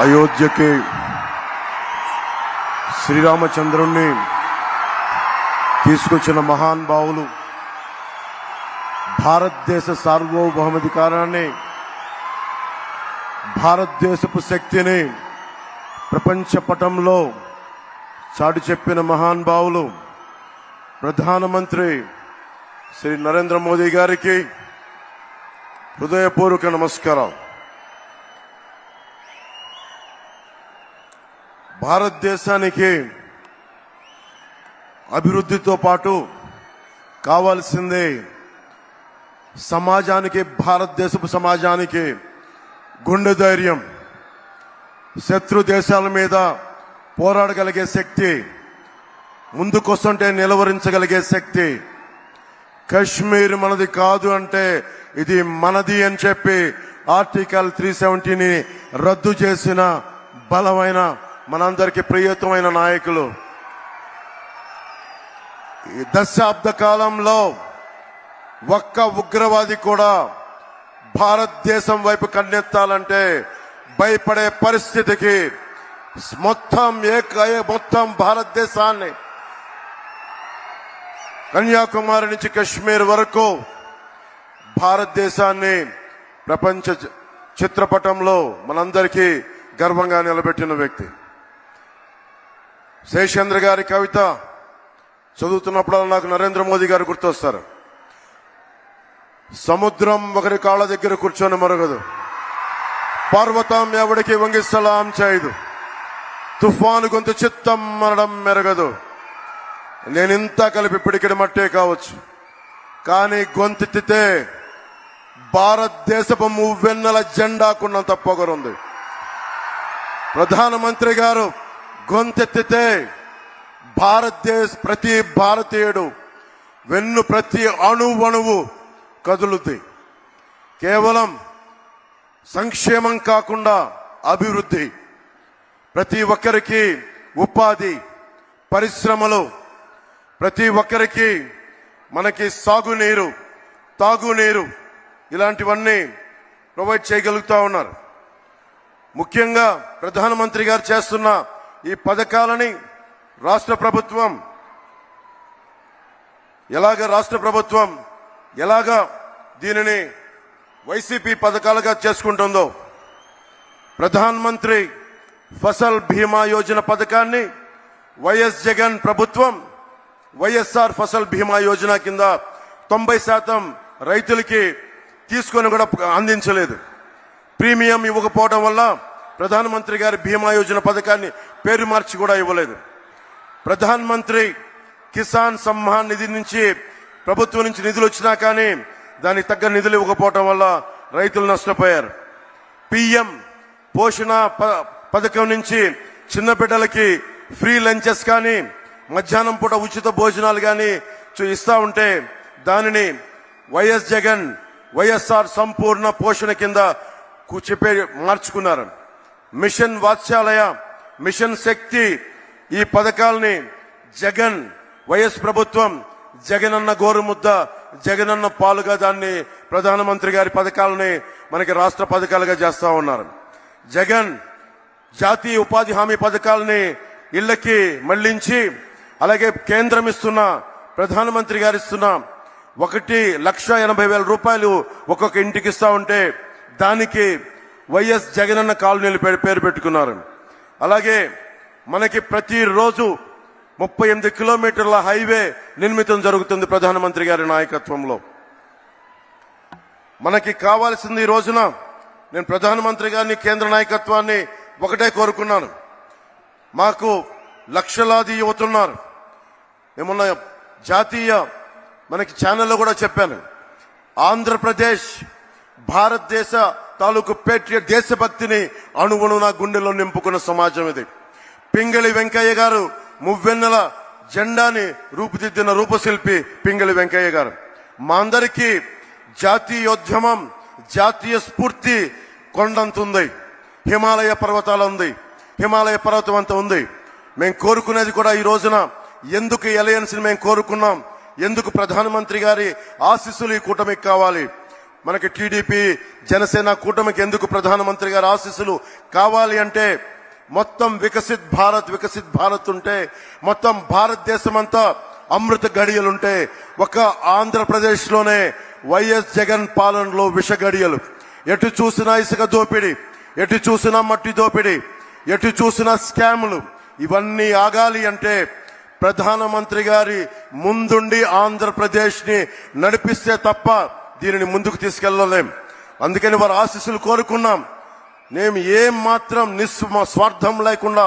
అయోధ్యకి శ్రీరామచంద్రుణ్ణి తీసుకొచ్చిన మహానుభావులు, భారతదేశ సార్వభౌమాధికారాన్ని, భారతదేశపు శక్తిని ప్రపంచ పటంలో చాటి చెప్పిన మహానుభావులు ప్రధానమంత్రి శ్రీ నరేంద్ర మోదీ గారికి హృదయపూర్వక నమస్కారం. భారతదేశానికి అభివృద్ధితో పాటు కావాల్సిందే సమాజానికి, భారతదేశపు సమాజానికి గుండె ధైర్యం, శత్రు దేశాల మీద పోరాడగలిగే శక్తి, ముందుకొస్తుంటే నిలవరించగలిగే శక్తి. కశ్మీర్ మనది కాదు అంటే ఇది మనది అని చెప్పి ఆర్టికల్ 370ని రద్దు చేసిన బలమైన, మనందరికీ ప్రియతమైన నాయకులు. ఈ దశాబ్ద కాలంలో ఒక్క ఉగ్రవాది కూడా భారతదేశం వైపు కన్నెత్తాలంటే భయపడే పరిస్థితికి మొత్తం భారతదేశాన్ని, కన్యాకుమారి నుంచి కశ్మీర్ వరకు భారతదేశాన్ని ప్రపంచ చిత్రపటంలో మనందరికీ గర్వంగా నిలబెట్టిన వ్యక్తి. శేషేంద్ర గారి కవిత చదువుతున్నప్పుడు నాకు నరేంద్ర మోదీ గారు గుర్తొస్తారు. సముద్రం ఒకరి కాళ్ళ దగ్గర కూర్చొని మరగదు, పర్వతం ఎవడికి వంగి సలాం చేయదు, తుఫాను గొంతు చిత్తం మనడం మెరగదు. నేనింత కలిపి పిడికిడి మట్టే కావచ్చు, కానీ గొంతెత్తితే భారతదేశపు మువ్వెన్నెల జెండాకున్నంత పొగరుంది. ప్రధానమంత్రి గారు గొంతెత్తితే ప్రతి భారతీయుడు ప్రతి అణువణువు కదులుద్ది. కేవలం సంక్షేమం కాకుండా అభివృద్ధి, ప్రతి ఒక్కరికి ఉపాధి, పరిశ్రమలు, ప్రతి ఒక్కరికి మనకి సాగునీరు, తాగునీరు, ఇలాంటివన్నీ ప్రొవైడ్ చేయగలుగుతా ఉన్నారు. ముఖ్యంగా ప్రధానమంత్రి గారు చేస్తున్న ఈ పథకాలని రాష్ట్ర ప్రభుత్వం ఎలాగా దీనిని వైసీపీ పథకాలుగా చేసుకుంటుందో, ప్రధానమంత్రి ఫసల్ బీమా యోజన పథకాన్ని వైఎస్ జగన్ ప్రభుత్వం వైఎస్ఆర్ ఫసల్ బీమా యోజన కింద 90% రైతులకి తీసుకొని కూడా అందించలేదు. ప్రీమియం ఇవ్వకపోవడం వల్ల ప్రధానమంత్రి గారి బీమా యోజన పథకాన్ని పేరు మార్చి కూడా ఇవ్వలేదు. ప్రధానమంత్రి కిసాన్ సమ్మాన్ నిధి నుంచి ప్రభుత్వం నుంచి నిధులు వచ్చినా కానీ దానికి తగ్గ నిధులు ఇవ్వకపోవడం వల్ల రైతులు నష్టపోయారు. పిఎం పోషణ పథకం నుంచి చిన్న బిడ్డలకి ఫ్రీ లంచెస్ కానీ, మధ్యాహ్నం పూట ఉచిత భోజనాలు కానీ ఇస్తా ఉంటే దానిని వైఎస్ జగన్ వైఎస్ఆర్ సంపూర్ణ పోషణ కింద మార్చుకున్నారు. మిషన్ వాత్సల్య, మిషన్ శక్తి, ఈ పథకాలని వైఎస్ ప్రభుత్వం జగనన్న గోరుముద్ద, జగనన్న పాలుగా దాన్ని ప్రధానమంత్రి గారి పథకాలని మనకి రాష్ట్ర పథకాలుగా చేస్తా ఉన్నారు. జగన్ జాతీయ ఉపాధి హామీ పథకాలని ఇళ్లకి మళ్లించి, అలాగే కేంద్రం ఇస్తున్న, ప్రధానమంత్రి గారు ఇస్తున్న 1,80,000 రూపాయలు ఒక్కొక్క ఇంటికి ఇస్తా ఉంటే దానికి వైఎస్ జగనన్న కాలనీలు పేరు పెట్టుకున్నారు. అలాగే మనకి ప్రతిరోజు 38 కిలోమీటర్ల హైవే నిర్మితం జరుగుతుంది ప్రధానమంత్రి గారి నాయకత్వంలో. మనకి కావాల్సింది ఈ రోజున, నేను ప్రధానమంత్రి గారిని, కేంద్ర నాయకత్వాన్ని ఒకటే కోరుకున్నాను. మాకు లక్షలాది యువతున్నారు. ఏమన్నా జాతీయ మనకి ఛానల్లో కూడా చెప్పాను, ఆంధ్రప్రదేశ్ భారతదేశ తాలూకు పేట్రియట్, దేశభక్తిని అణువణున గుండెలో నింపుకున్న సమాజం ఇది. పింగళి వెంకయ్య గారు మువ్వెన్నెల జెండాని రూపుదిద్దిన రూపశిల్పి పింగళి వెంకయ్య గారు. మా అందరికీ జాతీయోద్యమం, జాతీయ స్ఫూర్తి కొండంత ఉంది, హిమాలయ పర్వతాలు ఉంది, హిమాలయ పర్వతం అంతా ఉంది. మేము కోరుకునేది కూడా ఈ రోజున, ఎందుకు అలయన్స్ మేము కోరుకున్నాం, ఎందుకు ప్రధానమంత్రి గారి ఆశీస్సులు ఈ కూటమికి కావాలి. మనకి టీడీపీ జనసేన కూటమికి ఎందుకు ప్రధానమంత్రి గారి ఆశీస్సులు కావాలి అంటే మొత్తం వికసిత్ భారత్ ఉంటే, మొత్తం భారతదేశం అంతా అమృత గడియలుంటే, ఒక ఆంధ్రప్రదేశ్ లోనే వైఎస్ జగన్ పాలనలో విష గడియలు. ఎటు చూసినా ఇసుక దోపిడి, ఎటు చూసినా మట్టి దోపిడి, ఎటు చూసినా స్కాములు. ఇవన్నీ ఆగాలి అంటే ప్రధానమంత్రి గారి ముందుండి ఆంధ్రప్రదేశ్ ని నడిపిస్తే తప్ప దీనిని ముందుకు తీసుకెళ్లలేం. అందుకని వారి ఆశీస్సులు కోరుకున్నాం. మేము ఏం మాత్రం స్వార్థం లేకుండా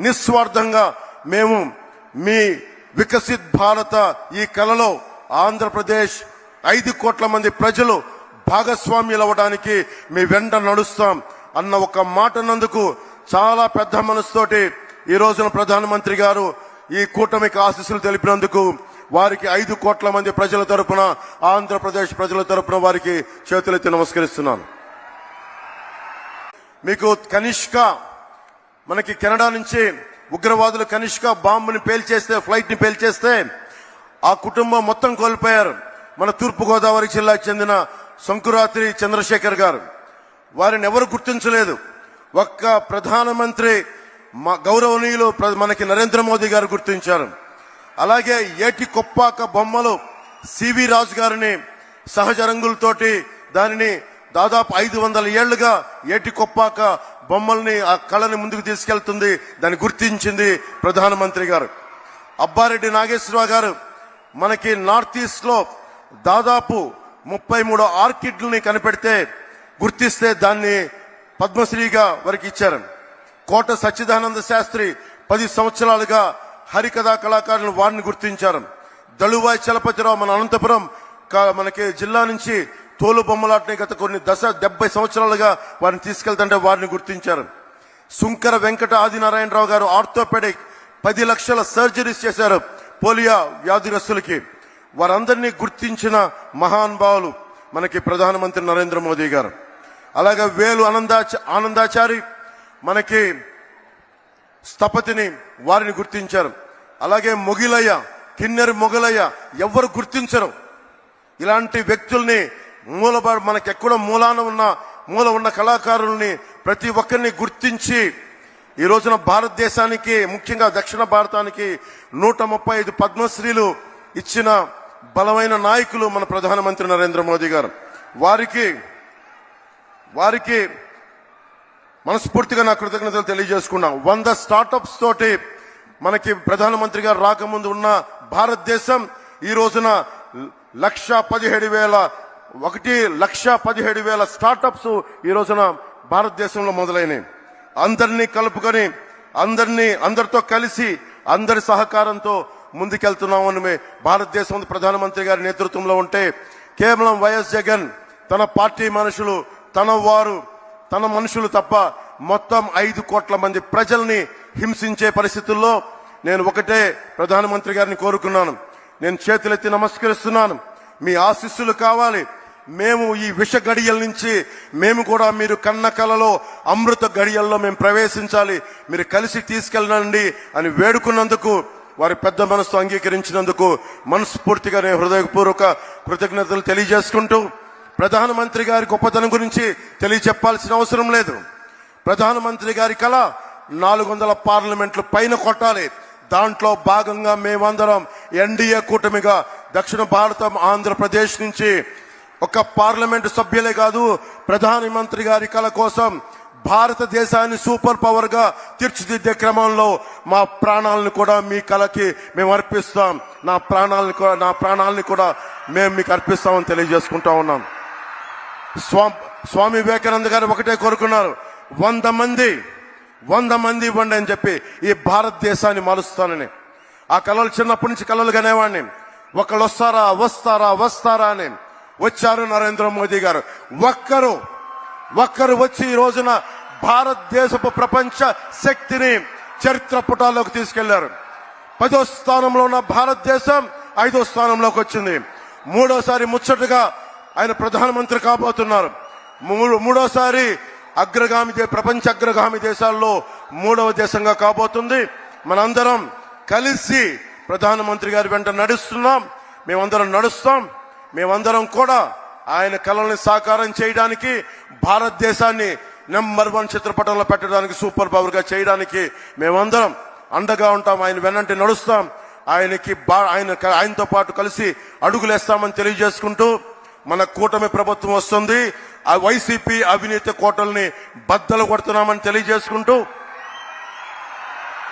నిస్వార్థంగా మేము మీ వికసిత్ భారత ఈ కలలో ఆంధ్రప్రదేశ్ 5 కోట్ల మంది ప్రజలు భాగస్వామ్యులు అవ్వడానికి మీ వెంట నడుస్తాం అన్న ఒక మాట నందుకు చాలా పెద్ద మనసుతోటి ఈ రోజున ప్రధానమంత్రి గారు ఈ కూటమికి ఆశీస్సులు తెలిపినందుకు వారికి 5 కోట్ల మంది ప్రజల తరపున, ఆంధ్రప్రదేశ్ ప్రజల తరపున వారికి చేతులెత్తి నమస్కరిస్తున్నాను. మీకు కనిష్క, మనకి కెనడా నుంచి ఉగ్రవాదులు కనిష్క బాంబుని పేల్చేస్తే, ఫ్లైట్ ని పేల్చేస్తే ఆ కుటుంబం మొత్తం కోల్పోయారు. మన తూర్పుగోదావరి జిల్లాకు చెందిన శంకురాత్రి చంద్రశేఖర్ గారు. వారిని ఎవరు గుర్తించలేదు. ఒక్క ప్రధానమంత్రి గౌరవనీయులు మనకి నరేంద్ర మోదీ గారు గుర్తించారు. అలాగే ఏటి కొప్పాక బొమ్మలు సివి రాజు గారిని సహజ రంగులతోటి దానిని దాదాపు 500 ఏళ్లుగా ఏటి కొప్పాక బొమ్మల్ని, ఆ కళని ముందుకు తీసుకెళ్తుంది, దాన్ని గుర్తించింది ప్రధానమంత్రి గారు. అబ్బారెడ్డి నాగేశ్వరరావు గారు మనకి నార్త్ ఈస్ట్ లో దాదాపు 33 ఆర్కిడ్లని కనిపెడితే, గుర్తిస్తే దాన్ని పద్మశ్రీగా వారికి ఇచ్చారు. కోట సచ్చిదానంద శాస్త్రి 10 సంవత్సరాలుగా హరికథా కళాకారులు వారిని గుర్తించారు. దళువాయి చలపతిరావు మన అనంతపురం మనకి జిల్లా నుంచి తోలు బొమ్మలాటని గత కొన్ని 70 సంవత్సరాలుగా వారిని తీసుకెళ్తుంటే వారిని గుర్తించారు. సుంకర వెంకట ఆదినారాయణరావు గారు ఆర్థోపెడిక్ 10 లక్షల సర్జరీస్ చేశారు పోలియో వ్యాధిగ్రస్తులకి. వారందరినీ గుర్తించిన మహానుభావులు మనకి ప్రధానమంత్రి నరేంద్ర మోదీ గారు. అలాగే వేలు ఆనందాచారి మనకి స్థపతిని, వారిని గుర్తించారు. అలాగే మొగిలయ్య, కిన్నెర మొగలయ్య ఎవరు గుర్తించరు. ఇలాంటి వ్యక్తుల్ని మనకెక్కడ మూల ఉన్న కళాకారుల్ని ప్రతి ఒక్కరిని గుర్తించి ఈ రోజున భారతదేశానికి, ముఖ్యంగా దక్షిణ భారతానికి 135 పద్మశ్రీలు ఇచ్చిన బలమైన నాయకులు మన ప్రధానమంత్రి నరేంద్ర మోదీ గారు. వారికి మనస్ఫూర్తిగా నా కృతజ్ఞతలు తెలియజేసుకున్నాం. 100 స్టార్టప్స్ తోటి మనకి ప్రధానమంత్రి గారు రాకముందు ఉన్న భారతదేశం ఈ రోజున 1,17,000 స్టార్టప్స్ ఈ రోజున భారతదేశంలో మొదలైనవి. అందరినీ కలుపుకొని, అందరితో కలిసి, అందరి సహకారంతో ముందుకెళ్తున్నామని భారతదేశం ప్రధానమంత్రి గారి నేతృత్వంలో ఉంటే, కేవలం వైఎస్ జగన్ తన పార్టీ మనుషులు, తన మనుషులు తప్ప మొత్తం 5 కోట్ల మంది ప్రజల్ని హింసించే పరిస్థితుల్లో నేను ఒకటే ప్రధానమంత్రి గారిని కోరుకున్నాను. నేను చేతులెత్తి నమస్కరిస్తున్నాను. మీ ఆశీస్సులు కావాలి. మేము ఈ విష గడియల నుంచి మేము కూడా మీరు కన్న కలలో అమృత గడియల్లో మేము ప్రవేశించాలి, మీరు కలిసి తీసుకెళ్ళండి అని వేడుకున్నందుకు, వారి పెద్ద మనసు అంగీకరించినందుకు మనస్ఫూర్తిగా నేను హృదయపూర్వక కృతజ్ఞతలు తెలియజేసుకుంటూ, ప్రధానమంత్రి గారి గొప్పతనం గురించి తెలియచెప్పాల్సిన అవసరం లేదు. ప్రధానమంత్రి గారి కళ 400 పార్లమెంట్లు పైన కొట్టాలి. దాంట్లో భాగంగా మేమందరం ఎన్డీఏ కూటమిగా దక్షిణ భారతం ఆంధ్రప్రదేశ్ నుంచి ఒక పార్లమెంటు సభ్యులే కాదు, ప్రధానమంత్రి గారి కళ కోసం భారతదేశాన్ని సూపర్ పవర్ గా తీర్చిదిద్దే క్రమంలో మా ప్రాణాలను కూడా మీ కళకి మేము అర్పిస్తాం. నా ప్రాణాలని కూడా మేము మీకు అర్పిస్తామని తెలియజేసుకుంటా ఉన్నాం. స్వామి వివేకానంద గారు ఒకటే కోరుకున్నారు, 100 మంది ఇవ్వండి అని చెప్పి ఈ భారతదేశాన్ని మారుస్తానని. ఆ కళలు చిన్నప్పటి నుంచి కళలు కనేవాడిని. ఒకళ్ళు వస్తారా అని. వచ్చారు నరేంద్ర మోదీ గారు. ఒక్కరు వచ్చి ఈ రోజున భారతదేశపు ప్రపంచ శక్తిని చరిత్ర పుటాల్లోకి తీసుకెళ్లారు. 10వ స్థానంలో ఉన్న భారతదేశం 5వ స్థానంలోకి వచ్చింది. 3వసారి ముచ్చటగా ఆయన ప్రధానమంత్రి కాబోతున్నారు. 3వసారి ప్రపంచ అగ్రగామి దేశాల్లో 3వ దేశంగా కాబోతుంది. మనందరం కలిసి ప్రధానమంత్రి గారి వెంట నడుస్తున్నాం. మేమందరం కూడా ఆయన కళల్ని సాకారం చేయడానికి, భారతదేశాన్ని నెంబర్ 1 చిత్రపటంలో పెట్టడానికి, సూపర్ పవర్ గా చేయడానికి మేమందరం అండగా ఉంటాం. ఆయన వెన్నంటి నడుస్తాం. ఆయనతో పాటు కలిసి అడుగులేస్తామని తెలియజేసుకుంటూ, మన కూటమి ప్రభుత్వం వస్తుంది. ఆ వైసీపీ అవినీతి కోటల్ని బద్దలు కొడుతున్నామని తెలియజేసుకుంటూ,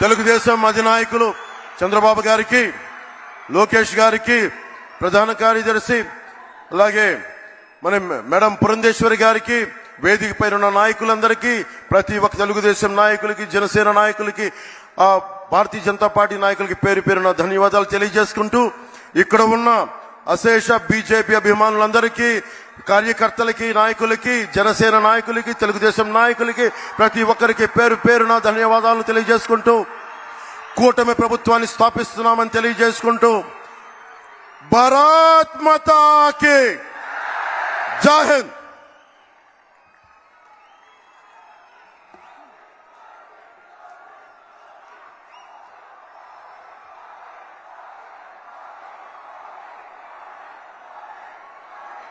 తెలుగుదేశం అధినాయకులు చంద్రబాబు గారికి, లోకేష్ గారికి, ప్రధాన కార్యదర్శి, అలాగే మన మేడం పురంధేశ్వరి గారికి, వేదిక పైన ఉన్న నాయకులందరికీ, ప్రతి ఒక్క తెలుగుదేశం నాయకులకి, జనసేన నాయకులకి, భారతీయ జనతా పార్టీ నాయకులకి పేరు పేరున ధన్యవాదాలు తెలియజేసుకుంటూ, ఇక్కడ ఉన్న అశేష బీజేపీ అభిమానులందరికీ, కార్యకర్తలకి, నాయకులకి, జనసేన నాయకులకి, తెలుగుదేశం నాయకులకి, ప్రతి ఒక్కరికి పేరు పేరున ధన్యవాదాలు తెలియజేసుకుంటూ, కూటమి ప్రభుత్వాన్ని స్థాపిస్తున్నామని తెలియజేసుకుంటూ, భారత్ మాతా కీ జై హింద్.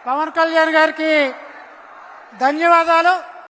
పవన్ కళ్యాణ్ గారికి ధన్యవాదాలు.